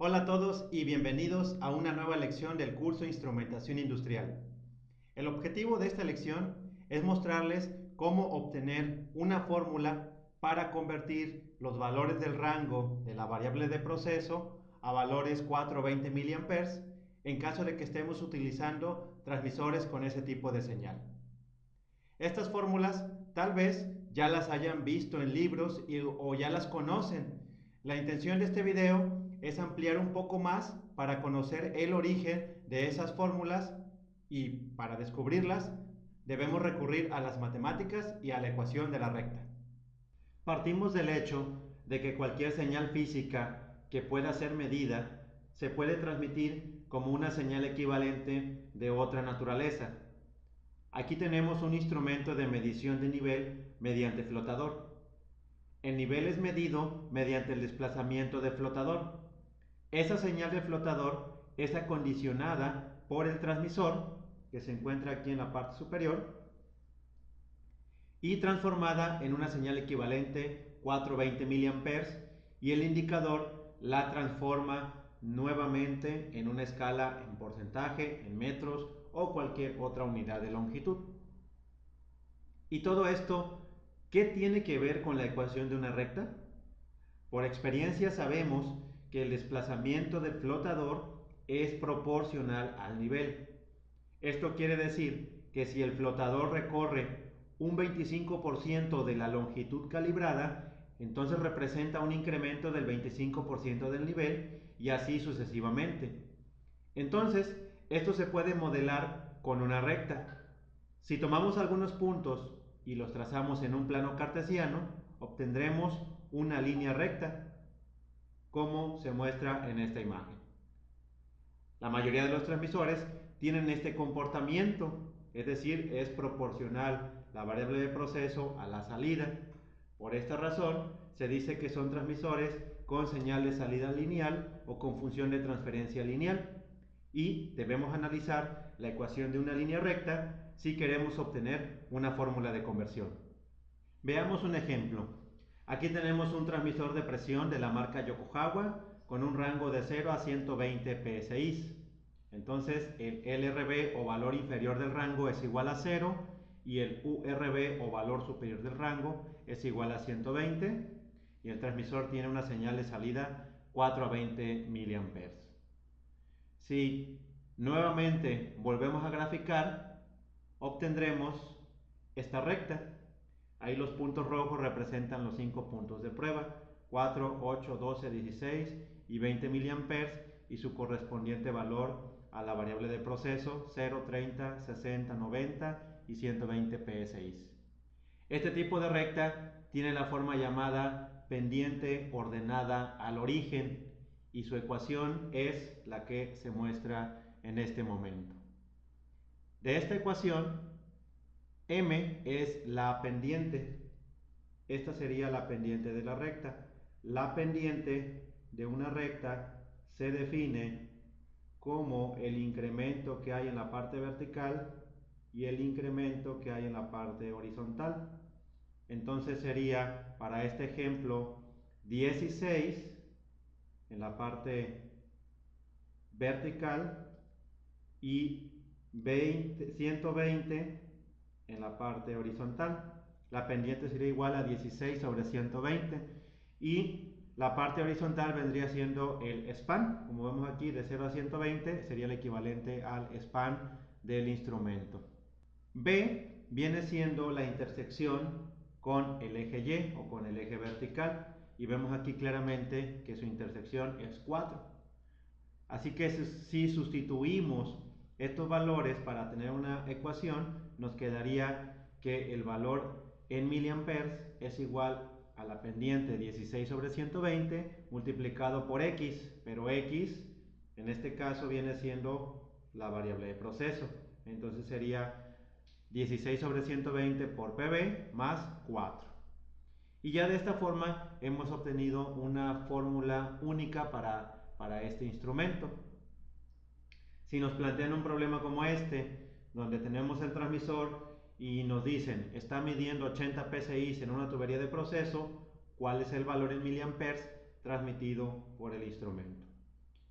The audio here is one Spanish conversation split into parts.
Hola a todos y bienvenidos a una nueva lección del curso Instrumentación Industrial. El objetivo de esta lección es mostrarles cómo obtener una fórmula para convertir los valores del rango de la variable de proceso a valores 420 mA en caso de que estemos utilizando transmisores con ese tipo de señal. Estas fórmulas tal vez ya las hayan visto en libros o ya las conocen. La intención de este video es ampliar un poco más para conocer el origen de esas fórmulas y para descubrirlas debemos recurrir a las matemáticas y a la ecuación de la recta. Partimos del hecho de que cualquier señal física que pueda ser medida se puede transmitir como una señal equivalente de otra naturaleza. Aquí tenemos un instrumento de medición de nivel mediante flotador. El nivel es medido mediante el desplazamiento del flotador. Esa señal de flotador es acondicionada por el transmisor, que se encuentra aquí en la parte superior, y transformada en una señal equivalente 420 mA, y el indicador la transforma nuevamente en una escala en porcentaje, en metros o cualquier otra unidad de longitud. ¿Y todo esto qué tiene que ver con la ecuación de una recta? Por experiencia sabemos que el desplazamiento del flotador es proporcional al nivel. Esto quiere decir que si el flotador recorre un 25% de la longitud calibrada, entonces representa un incremento del 25% del nivel y así sucesivamente. Entonces, esto se puede modelar con una recta. Si tomamos algunos puntos y los trazamos en un plano cartesiano, obtendremos una línea recta, como se muestra en esta imagen. La mayoría de los transmisores tienen este comportamiento, es decir, es proporcional la variable de proceso a la salida. Por esta razón, se dice que son transmisores con señal de salida lineal o con función de transferencia lineal. Y debemos analizar la ecuación de una línea recta si queremos obtener una fórmula de conversión. Veamos un ejemplo. Aquí tenemos un transmisor de presión de la marca Yokogawa con un rango de 0 a 120 psi. Entonces el LRB o valor inferior del rango es igual a 0 y el URB o valor superior del rango es igual a 120 y el transmisor tiene una señal de salida 4 a 20 mA. Si nuevamente volvemos a graficar, obtendremos esta recta. Ahí los puntos rojos representan los 5 puntos de prueba, 4, 8, 12, 16 y 20 mA y su correspondiente valor a la variable de proceso 0, 30, 60, 90 y 120 psi. Este tipo de recta tiene la forma llamada pendiente ordenada al origen y su ecuación es la que se muestra en este momento. De esta ecuación, M es la pendiente. Esta sería la pendiente de la recta. La pendiente de una recta se define como el incremento que hay en la parte vertical y el incremento que hay en la parte horizontal. Entonces sería, para este ejemplo, 16 en la parte vertical y 120 en la parte horizontal. La pendiente sería igual a 16 sobre 120 y la parte horizontal vendría siendo el span, como vemos aquí, de 0 a 120 sería el equivalente al span del instrumento. B viene siendo la intersección con el eje Y o con el eje vertical y vemos aquí claramente que su intersección es 4. Así que si sustituimos estos valores para tener una ecuación, nos quedaría que el valor en miliamperes es igual a la pendiente 16 sobre 120 multiplicado por X, pero X en este caso viene siendo la variable de proceso. Entonces sería 16 sobre 120 por PB más 4. Y ya de esta forma hemos obtenido una fórmula única para este instrumento. Si nos plantean un problema como este, donde tenemos el transmisor y nos dicen está midiendo 80 psi en una tubería de proceso, ¿cuál es el valor en miliamperes transmitido por el instrumento?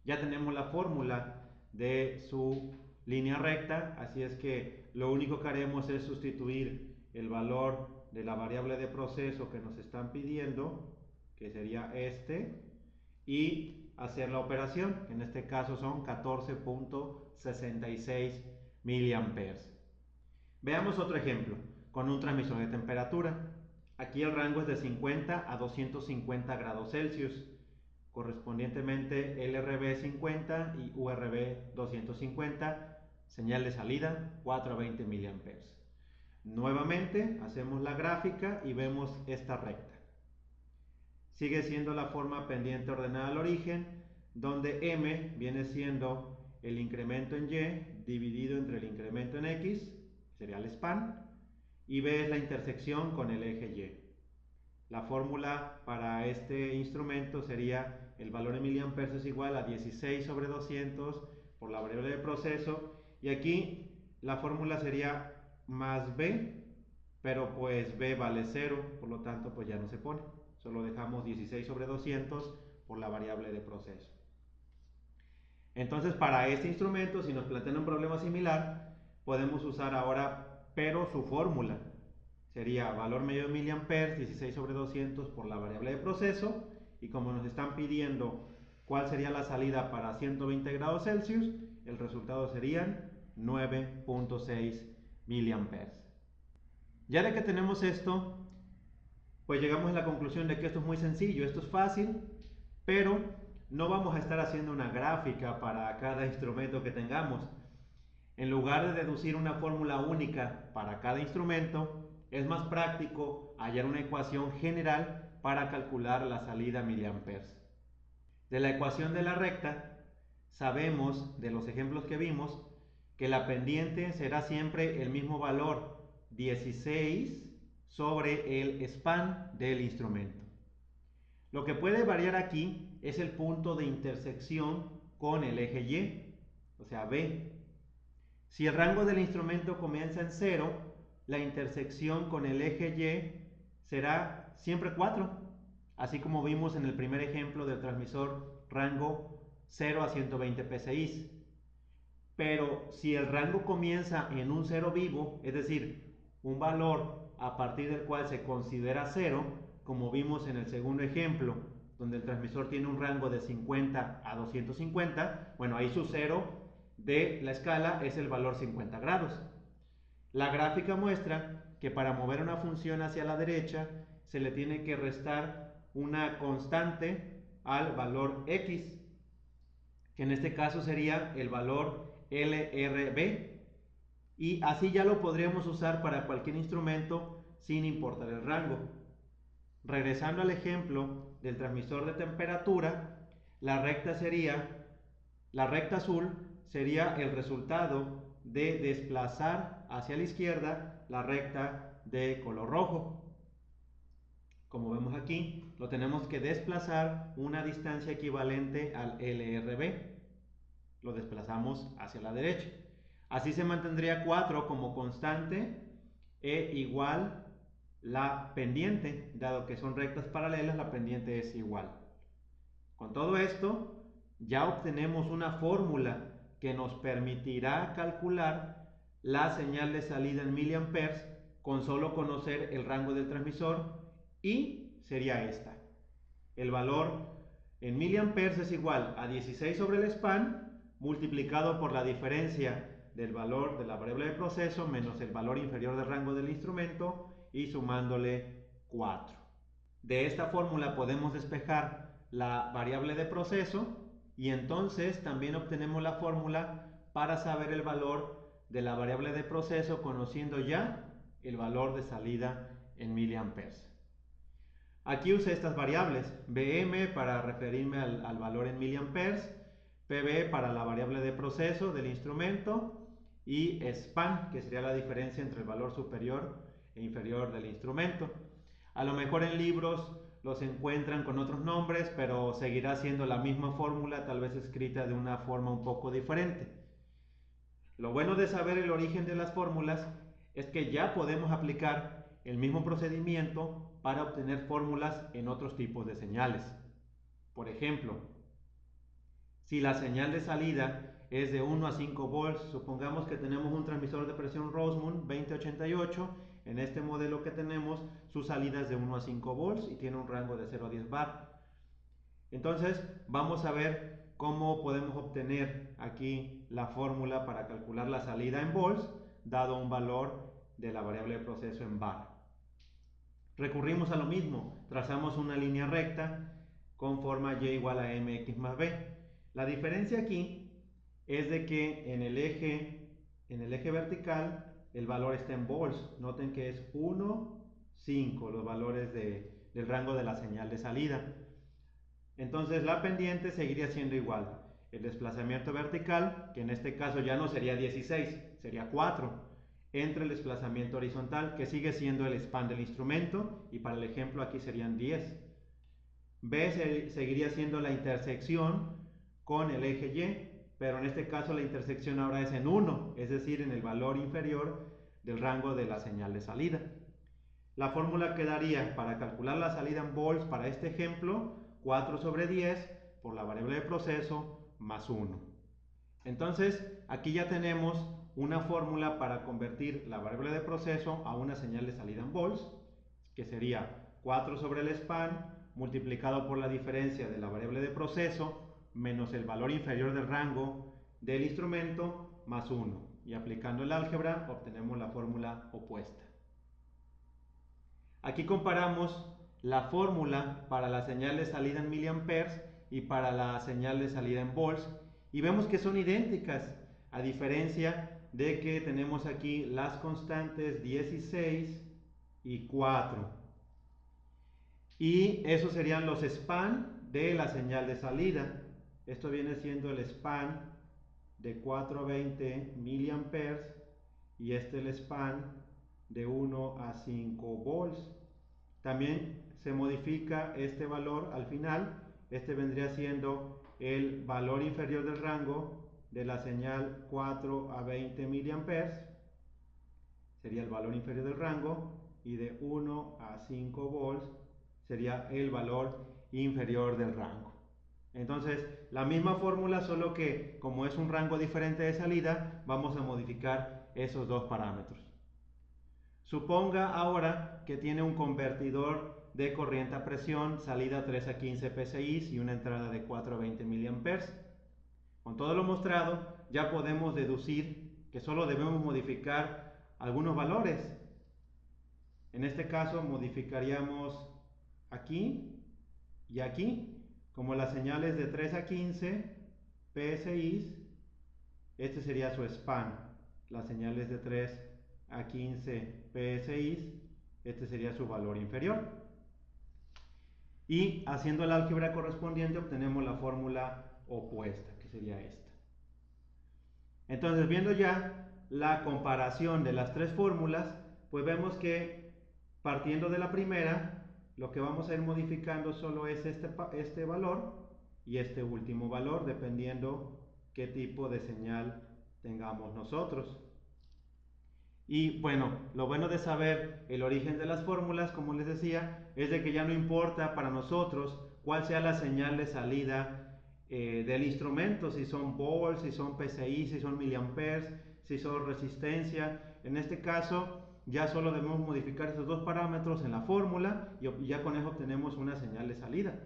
Ya tenemos la fórmula de su línea recta, así es que lo único que haremos es sustituir el valor de la variable de proceso que nos están pidiendo, que sería este, y hacer la operación, que en este caso son 14.66 miliamperes. Veamos otro ejemplo con un transmisor de temperatura. Aquí el rango es de 50 a 250 grados Celsius, correspondientemente LRB 50 y URB 250, señal de salida 4 a 20 miliamperes. Nuevamente hacemos la gráfica y vemos esta recta. Sigue siendo la forma pendiente ordenada al origen, donde M viene siendo el incremento en Y dividido entre el incremento en X, sería el span, y B es la intersección con el eje Y. La fórmula para este instrumento sería el valor en miliamperes es igual a 16 sobre 200 por la variable de proceso, y aquí la fórmula sería más B, pero pues B vale 0, por lo tanto pues ya no se pone, solo dejamos 16 sobre 200 por la variable de proceso. Entonces para este instrumento, si nos plantean un problema similar, podemos usar ahora pero su fórmula. Sería valor medio de miliamperes, 16 sobre 200 por la variable de proceso, y como nos están pidiendo cuál sería la salida para 120 grados Celsius, el resultado serían 9.6 miliamperes. Ya de que tenemos esto, pues llegamos a la conclusión de que esto es muy sencillo, esto es fácil, pero no vamos a estar haciendo una gráfica para cada instrumento que tengamos. En lugar de deducir una fórmula única para cada instrumento, es más práctico hallar una ecuación general para calcular la salida miliamperes. De la ecuación de la recta, sabemos de los ejemplos que vimos que la pendiente será siempre el mismo valor, 16 sobre el span del instrumento. Lo que puede variar aquí es el punto de intersección con el eje Y, o sea B. Si el rango del instrumento comienza en 0, la intersección con el eje Y será siempre 4, así como vimos en el primer ejemplo del transmisor rango 0 a 120 psi. Pero si el rango comienza en un 0 vivo, es decir, un valor a partir del cual se considera 0, como vimos en el segundo ejemplo, donde el transmisor tiene un rango de 50 a 250, bueno, ahí su 0 de la escala es el valor 50 grados. La gráfica muestra que para mover una función hacia la derecha se le tiene que restar una constante al valor x, que en este caso sería el valor LRB, y así ya lo podríamos usar para cualquier instrumento sin importar el rango. Regresando al ejemplo del transmisor de temperatura, la recta azul sería el resultado de desplazar hacia la izquierda la recta de color rojo. Como vemos aquí, lo tenemos que desplazar una distancia equivalente al LRB. Lo desplazamos hacia la derecha. Así se mantendría 4 como constante e igual la pendiente, dado que son rectas paralelas, la pendiente es igual. Con todo esto, ya obtenemos una fórmula que nos permitirá calcular la señal de salida en miliamperes con solo conocer el rango del transmisor, y sería esta. El valor en miliamperes es igual a 16 sobre el span multiplicado por la diferencia del valor de la variable de proceso menos el valor inferior del rango del instrumento y sumándole 4. De esta fórmula podemos despejar la variable de proceso y entonces también obtenemos la fórmula para saber el valor de la variable de proceso conociendo ya el valor de salida en miliamperes. Aquí usé estas variables, Bm para referirme al valor en miliamperes, Pb para la variable de proceso del instrumento y span, que sería la diferencia entre el valor superior e inferior del instrumento. A lo mejor en libros los encuentran con otros nombres, pero seguirá siendo la misma fórmula, tal vez escrita de una forma un poco diferente. Lo bueno de saber el origen de las fórmulas es que ya podemos aplicar el mismo procedimiento para obtener fórmulas en otros tipos de señales. Por ejemplo, si la señal de salida es de 1 a 5 volts, supongamos que tenemos un transmisor de presión Rosemoon 2088, en este modelo que tenemos, su salida es de 1 a 5 volts y tiene un rango de 0 a 10 bar. Entonces, vamos a ver cómo podemos obtener aquí la fórmula para calcular la salida en volts, dado un valor de la variable de proceso en bar. Recurrimos a lo mismo, trazamos una línea recta con forma y igual a mx más b. La diferencia aquí es de que en el eje vertical el valor está en volts. Noten que es 1, 5 los valores del rango de la señal de salida. Entonces la pendiente seguiría siendo igual. El desplazamiento vertical, que en este caso ya no sería 16, sería 4, entre el desplazamiento horizontal, que sigue siendo el span del instrumento, y para el ejemplo aquí serían 10. B seguiría siendo la intersección con el eje Y, pero en este caso la intersección ahora es en 1, es decir, en el valor inferior del rango de la señal de salida. La fórmula quedaría para calcular la salida en volts para este ejemplo, 4 sobre 10 por la variable de proceso más 1. Entonces, aquí ya tenemos una fórmula para convertir la variable de proceso a una señal de salida en volts, que sería 4 sobre el span multiplicado por la diferencia de la variable de proceso menos el valor inferior del rango del instrumento más 1. Y aplicando el álgebra obtenemos la fórmula opuesta. Aquí comparamos la fórmula para la señal de salida en miliamperes y para la señal de salida en volts y vemos que son idénticas, a diferencia de que tenemos aquí las constantes 16 y 4. Y esos serían los span de la señal de salida. Esto viene siendo el span de 4 a 20 miliamperes y este el span de 1 a 5 volts. También se modifica este valor al final. Este vendría siendo el valor inferior del rango de la señal 4 a 20 miliamperes. Sería el valor inferior del rango. Y de 1 a 5 volts sería el valor inferior del rango. Entonces, la misma fórmula, solo que como es un rango diferente de salida, vamos a modificar esos dos parámetros. Suponga ahora que tiene un convertidor de corriente a presión, salida 3 a 15 psi y una entrada de 4 a 20 miliamperes. Con todo lo mostrado, ya podemos deducir que solo debemos modificar algunos valores. En este caso, modificaríamos aquí y aquí. Como las señales de 3 a 15 psi, este sería su span. Las señales de 3 a 15 psi, este sería su valor inferior. Y haciendo el álgebra correspondiente obtenemos la fórmula opuesta, que sería esta. Entonces, viendo ya la comparación de las tres fórmulas, pues vemos que partiendo de la primera, lo que vamos a ir modificando solo es este valor y este último valor, dependiendo qué tipo de señal tengamos nosotros. Y bueno, lo bueno de saber el origen de las fórmulas, como les decía, es de que ya no importa para nosotros cuál sea la señal de salida del instrumento, si son volts, si son PSI, si son miliamperes, si son resistencia. En este caso, ya solo debemos modificar esos dos parámetros en la fórmula y ya con eso obtenemos una señal de salida.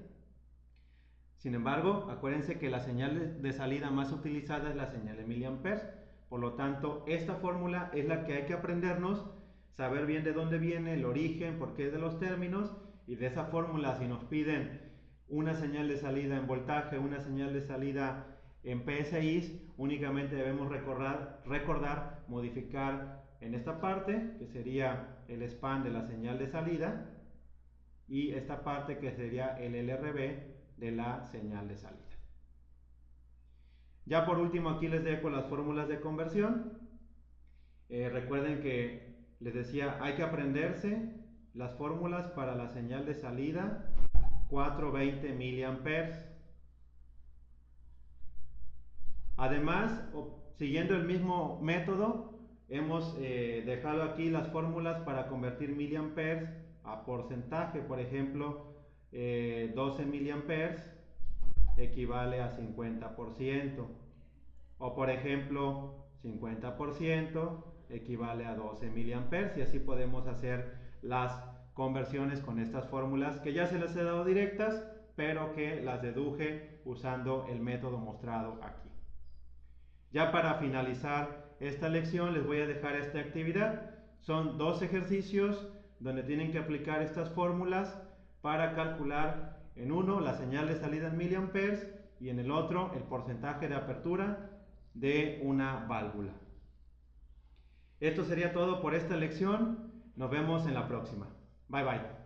Sin embargo, acuérdense que la señal de salida más utilizada es la señal de miliamperes. Por lo tanto, esta fórmula es la que hay que aprendernos, saber bien de dónde viene, el origen, por qué de los términos, y de esa fórmula, si nos piden una señal de salida en voltaje, una señal de salida en PSI, únicamente debemos recordar modificar en esta parte, que sería el span de la señal de salida, y esta parte que sería el LRB de la señal de salida. Ya por último aquí les dejo las fórmulas de conversión. Recuerden que les decía, hay que aprenderse las fórmulas para la señal de salida 420 miliamperes. Además, siguiendo el mismo método, hemos dejado aquí las fórmulas para convertir miliamperes a porcentaje. Por ejemplo, 12 miliamperes equivale a 50%. O por ejemplo, 50% equivale a 12 miliamperes, y así podemos hacer las conversiones con estas fórmulas que ya se les he dado directas, pero que las deduje usando el método mostrado aquí. Ya para finalizar esta lección les voy a dejar esta actividad. Son 2 ejercicios donde tienen que aplicar estas fórmulas para calcular en uno la señal de salida en miliamperes y en el otro el porcentaje de apertura de una válvula. Esto sería todo por esta lección. Nos vemos en la próxima. Bye bye.